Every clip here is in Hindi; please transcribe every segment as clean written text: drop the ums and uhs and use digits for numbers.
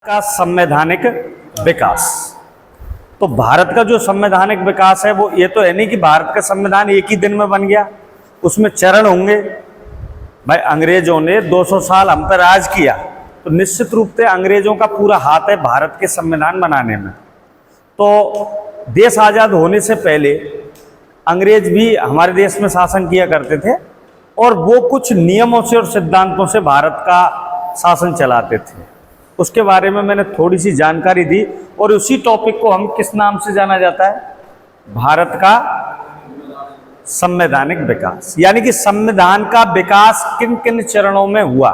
का संवैधानिक विकास। तो भारत का जो संवैधानिक विकास है वो ये तो है नहीं कि भारत का संविधान एक ही दिन में बन गया, उसमें चरण होंगे। भाई अंग्रेजों ने 200 साल हम पर राज किया, तो निश्चित रूप से अंग्रेजों का पूरा हाथ है भारत के संविधान बनाने में। तो देश आज़ाद होने से पहले अंग्रेज भी हमारे देश में शासन किया करते थे और वो कुछ नियमों से और सिद्धांतों से भारत का शासन चलाते थे। उसके बारे में मैंने थोड़ी सी जानकारी दी और उसी टॉपिक को हम किस नाम से जाना जाता है? भारत का संवैधानिक विकास। यानी कि संविधान का विकास किन किन चरणों में हुआ।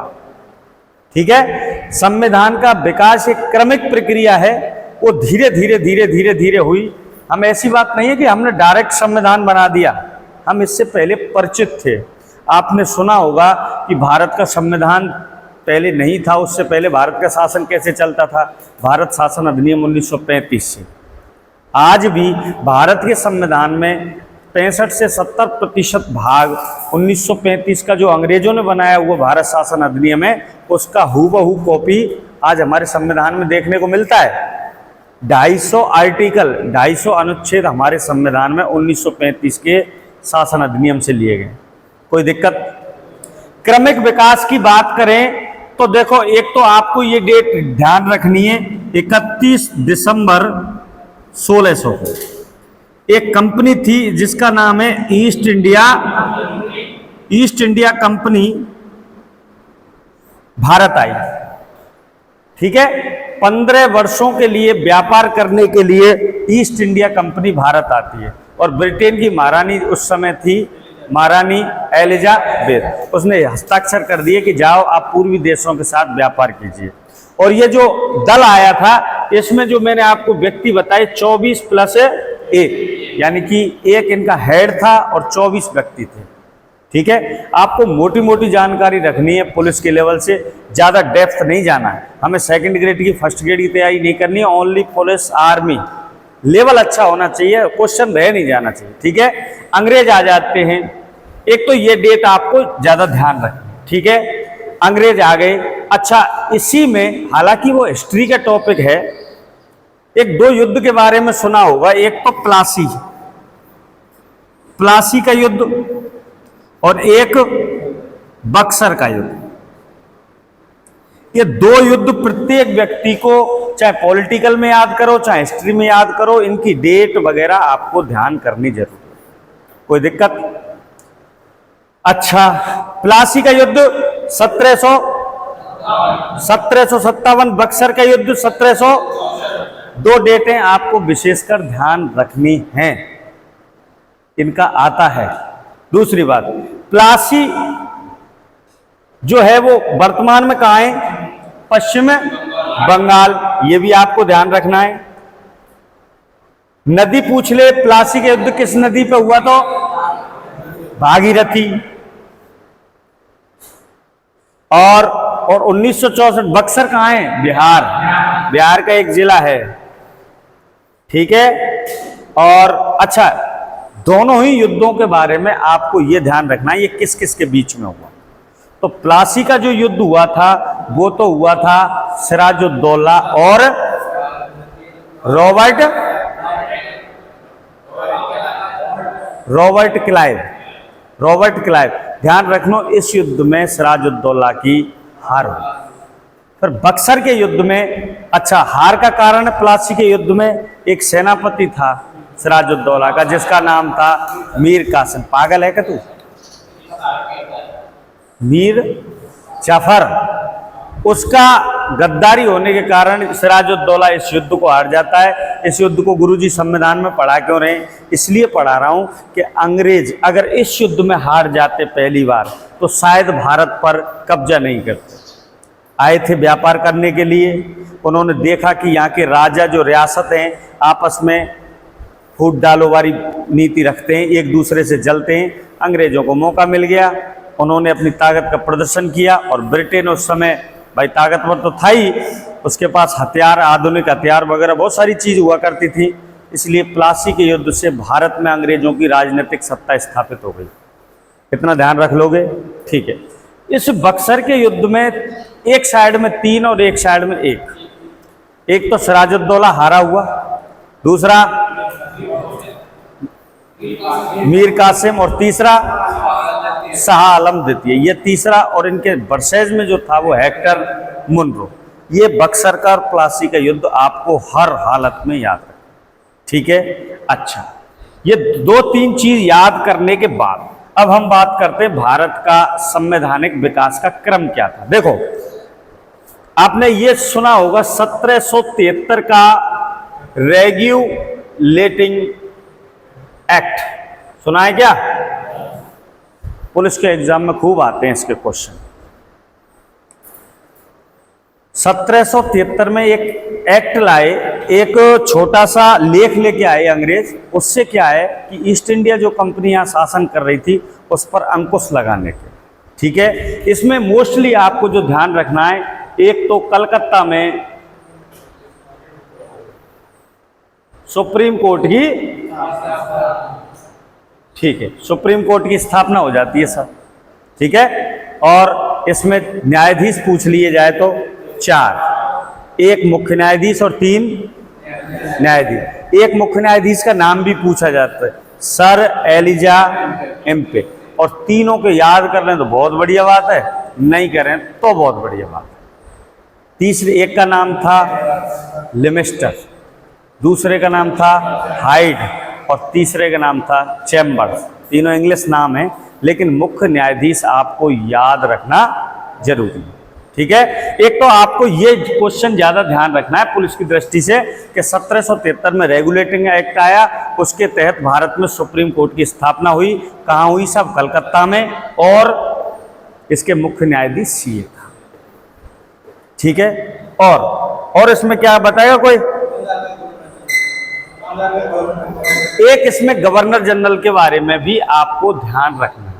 ठीक है, संविधान का विकास एक क्रमिक प्रक्रिया है, वो धीरे धीरे धीरे धीरे धीरे हुई। हम ऐसी बात नहीं है कि हमने डायरेक्ट संविधान बना दिया, हम इससे पहले परिचित थे। आपने सुना होगा कि भारत का संविधान पहले नहीं था, उससे पहले भारत का शासन कैसे चलता था? भारत शासन अधिनियम 1935 से। आज भी भारत के संविधान में 65 से 70% भाग 1935 का जो अंग्रेजों ने बनाया हुआ भारत शासन अधिनियम है, उसका हूबहू कॉपी आज हमारे संविधान में देखने को मिलता है। 250 आर्टिकल, 250 अनुच्छेद हमारे संविधान में 1935 के शासन अधिनियम से लिए गए। कोई दिक्कत? क्रमिक विकास की बात करें तो देखो, एक तो आपको ये डेट ध्यान रखनी है, 31 दिसंबर 1600 को एक कंपनी थी जिसका नाम है ईस्ट इंडिया कंपनी भारत आई। ठीक है, 15 वर्षों के लिए व्यापार करने के लिए ईस्ट इंडिया कंपनी भारत आती है और ब्रिटेन की महारानी उस समय थी महारानी एलिजाबेथ। उसने हस्ताक्षर कर दिए कि जाओ आप पूर्वी देशों के साथ व्यापार कीजिए। और ये जो दल आया था, इसमें जो मैंने आपको व्यक्ति बताए 24+1, यानी कि एक इनका हेड था और 24 व्यक्ति थे। ठीक है, आपको मोटी मोटी जानकारी रखनी है पुलिस के लेवल से, ज़्यादा डेप्थ नहीं जाना है। हमें सेकंड ग्रेड की फर्स्ट ग्रेड की तैयारी नहीं करनी है, ओनली पुलिस आर्मी लेवल अच्छा होना चाहिए, क्वेश्चन रह नहीं जाना चाहिए। ठीक है, अंग्रेज आ जाते हैं। एक तो ये डेट आपको ज़्यादा ध्यान रखना। ठीक है, अंग्रेज आ गए। अच्छा, इसी में हालांकि वो हिस्ट्री का टॉपिक है, एक दो युद्ध के बारे में सुना होगा। एक तो प्लासी का युद्ध और एक बक्सर का युद्ध। ये दो युद्ध प्रत्येक व्यक्ति को चाहे पॉलिटिकल में याद करो चाहे हिस्ट्री में याद करो, इनकी डेट वगैरह आपको ध्यान करनी जरूरी है। कोई दिक्कत? अच्छा, प्लासी का युद्ध 1757, बक्सर का युद्ध 1700। दो डेटें आपको विशेषकर ध्यान रखनी हैं, इनका आता है। दूसरी बात, प्लासी जो है वो वर्तमान में कहाँ है? पश्चिम बंगाल, ये भी आपको ध्यान रखना है। नदी पूछ ले, प्लासी का युद्ध किस नदी पे हुआ? तो भागीरथी। और 1964 बक्सर कहाँ है? बिहार का एक जिला है। ठीक है, और अच्छा, दोनों ही युद्धों के बारे में आपको यह ध्यान रखना है ये किस किस के बीच में हुआ। तो प्लासी का जो युद्ध हुआ था वो तो हुआ था सिराजुद्दौला और रॉबर्ट क्लाइव। ध्यान रखना, इस युद्ध में सिराजुद्दौला की हार हुई। फिर बक्सर के युद्ध में, अच्छा, हार का कारण प्लासी के युद्ध में एक सेनापति था सिराजुद्दौला का जिसका नाम था मीर कासिम। पागल है क्या तू? मीर जाफर। उसका गद्दारी होने के कारण सिराजुद्दौला इस युद्ध को हार जाता है। इस युद्ध को गुरुजी संविधान में पढ़ा क्यों रहे? इसलिए पढ़ा रहा हूं कि अंग्रेज अगर इस युद्ध में हार जाते पहली बार तो शायद भारत पर कब्जा नहीं करते। आए थे व्यापार करने के लिए, उन्होंने देखा कि यहाँ के राजा जो रियासत हैं आपस में फूट डालो वाली नीति रखते हैं, एक दूसरे से जलते हैं। अंग्रेजों को मौका मिल गया, उन्होंने अपनी ताकत का प्रदर्शन किया और ब्रिटेन उस समय भाई ताकतवर तो था ही, उसके पास हथियार, आधुनिक हथियार वगैरह बहुत सारी चीज़ हुआ करती थी। इसलिए प्लासी के युद्ध से भारत में अंग्रेजों की राजनीतिक सत्ता स्थापित हो गई। इतना ध्यान रख लोगे? ठीक है। इस बक्सर के युद्ध में एक साइड में 3 और एक साइड में 1, एक तो सिराजुद्दौला हारा हुआ, दूसरा मीर कासिम और तीसरा शाह आलम द्वितीय, ये तीसरा। और इनके वर्सेज में जो था वो हेक्टर मुनरो। ये बक्सर का और प्लासी का युद्ध आपको हर हालत में याद रखना, ठीक है। अच्छा, ये 2-3 चीज याद करने के बाद अब हम बात करते हैं भारत का संवैधानिक विकास का क्रम क्या था। देखो, आपने ये सुना होगा 1773 का रेगुलेटिंग एक्ट, सुना है क्या? पुलिस के एग्जाम में खूब आते हैं इसके क्वेश्चन। 1773 में एक एक्ट लाए, एक छोटा सा लेख लेके आए अंग्रेज। उससे क्या है कि ईस्ट इंडिया जो कंपनी यहाँ शासन कर रही थी उस पर अंकुश लगाने के, ठीक है। इसमें मोस्टली आपको जो ध्यान रखना है, एक तो कलकत्ता में सुप्रीम कोर्ट की, ठीक है, सुप्रीम कोर्ट की स्थापना हो जाती है सर, ठीक है। और इसमें न्यायाधीश पूछ लिए जाए तो 4, एक मुख्य न्यायाधीश और 3 न्यायाधीश। एक मुख्य न्यायाधीश का नाम भी पूछा जाता है, सर एलिजा एम्पे। और तीनों को याद कर लें तो बहुत बढ़िया बात है, नहीं करें तो बहुत बढ़िया बात है। तीसरे एक का नाम था लिमिस्टर, दूसरे का नाम था हाइड और तीसरे का नाम था चैम्बर्स। तीनों इंग्लिश नाम है, लेकिन मुख्य न्यायाधीश आपको याद रखना जरूरी है, ठीक है। एक तो आपको ये क्वेश्चन ज्यादा ध्यान रखना है पुलिस की दृष्टि से कि 1773 में रेगुलेटिंग एक्ट आया, उसके तहत भारत में सुप्रीम कोर्ट की स्थापना हुई। कहाँ हुई? सब कलकत्ता में। और इसके मुख्य न्यायाधीश सीए था, ठीक है। और इसमें क्या बताएगा कोई? एक इसमें गवर्नर जनरल के बारे में भी आपको ध्यान रखना है।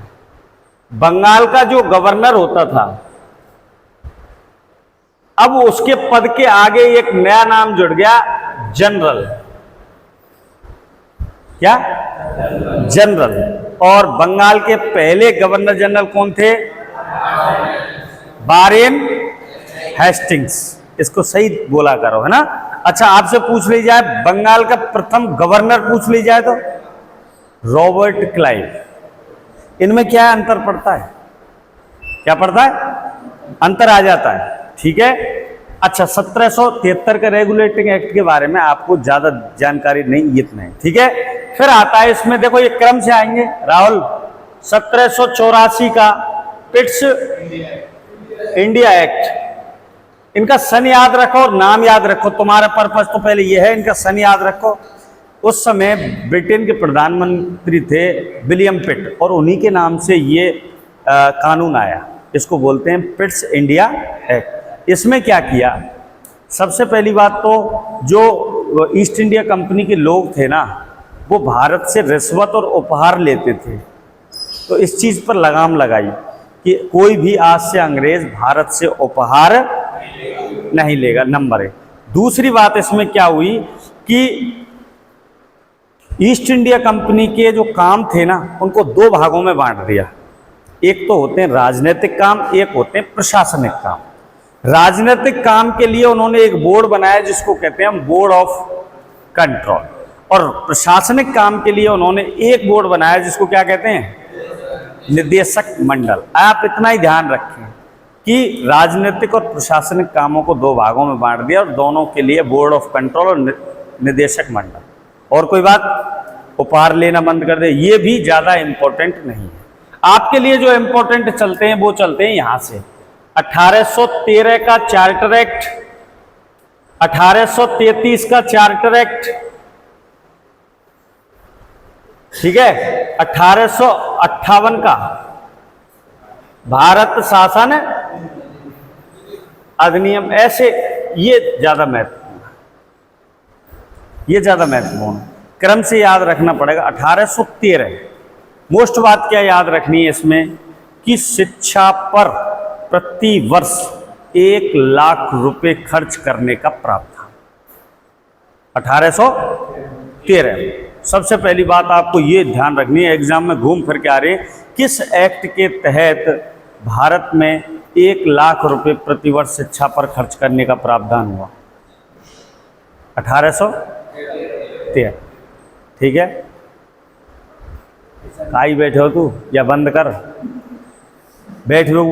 बंगाल का जो गवर्नर होता था, अब उसके पद के आगे एक नया नाम जुड़ गया, जनरल। क्या? जनरल। और बंगाल के पहले गवर्नर जनरल कौन थे? Warren Hastings. इसको सही बोला करो, है ना। अच्छा, आपसे पूछ ली जाए बंगाल का प्रथम गवर्नर पूछ ली जाए तो रॉबर्ट क्लाइव। इनमें क्या अंतर पड़ता है? क्या पड़ता है? अंतर आ जाता है, ठीक है। अच्छा, 1773 के रेगुलेटिंग एक्ट के बारे में आपको ज्यादा जानकारी नहीं, इतना है, ठीक है। फिर आता है इसमें, देखो ये क्रम से आएंगे राहुल। 1784 का पिट्स इंडिया एक्ट, इनका सन याद रखो और नाम याद रखो, तुम्हारा पर्पस तो पहले यह है, इनका सन याद रखो। उस समय ब्रिटेन के प्रधानमंत्री थे विलियम पिट, और उन्हीं के नाम से ये कानून आया। इसको बोलते हैं पिट्स इंडिया एक्ट। इसमें क्या किया? सबसे पहली बात तो जो ईस्ट इंडिया कंपनी के लोग थे ना, वो भारत से रिश्वत और उपहार लेते थे, तो इस चीज़ पर लगाम लगाई कि कोई भी आज से अंग्रेज भारत से उपहार नहीं लेगा, नंबर 1। दूसरी बात इसमें क्या हुई कि ईस्ट इंडिया कंपनी के जो काम थे ना, उनको 2 भागों में बांट दिया। एक तो होते हैं राजनीतिक काम, एक होते हैं प्रशासनिक काम। राजनीतिक काम के लिए उन्होंने एक बोर्ड बनाया जिसको कहते हैं हम बोर्ड ऑफ कंट्रोल, और प्रशासनिक काम के लिए उन्होंने एक बोर्ड बनाया जिसको क्या कहते हैं? निदेशक मंडल। आप इतना ही ध्यान रखें कि राजनीतिक और प्रशासनिक कामों को 2 भागों में बांट दिया, और दोनों के लिए बोर्ड ऑफ कंट्रोल और निदेशक मंडल। और कोई बात? उपहार लेना बंद कर दे, ये भी ज्यादा इंपॉर्टेंट नहीं है। आपके लिए जो इंपॉर्टेंट चलते हैं वो चलते हैं यहां से। 1813 का चार्टर एक्ट, 1833 का चार्टर एक्ट, ठीक है, 1858 का भारत शासन अधिनियम। ऐसे ये ज्यादा महत्वपूर्ण है, ये ज्यादा महत्वपूर्ण है, क्रम से याद रखना पड़ेगा। 1813 मोस्ट बात क्या याद रखनी है इसमें कि शिक्षा पर प्रति वर्ष 1 लाख रुपए खर्च करने का प्रावधान। 1813। सबसे पहली बात आपको ये ध्यान रखनी है, एग्जाम में घूम फिर के आ रहे हैं, किस एक्ट के तहत भारत में 1 लाख रुपए प्रति वर्ष शिक्षा पर खर्च करने का प्रावधान हुआ? 1813। ठीक है, आई बैठे हो तू, या बंद कर, बैठ लो।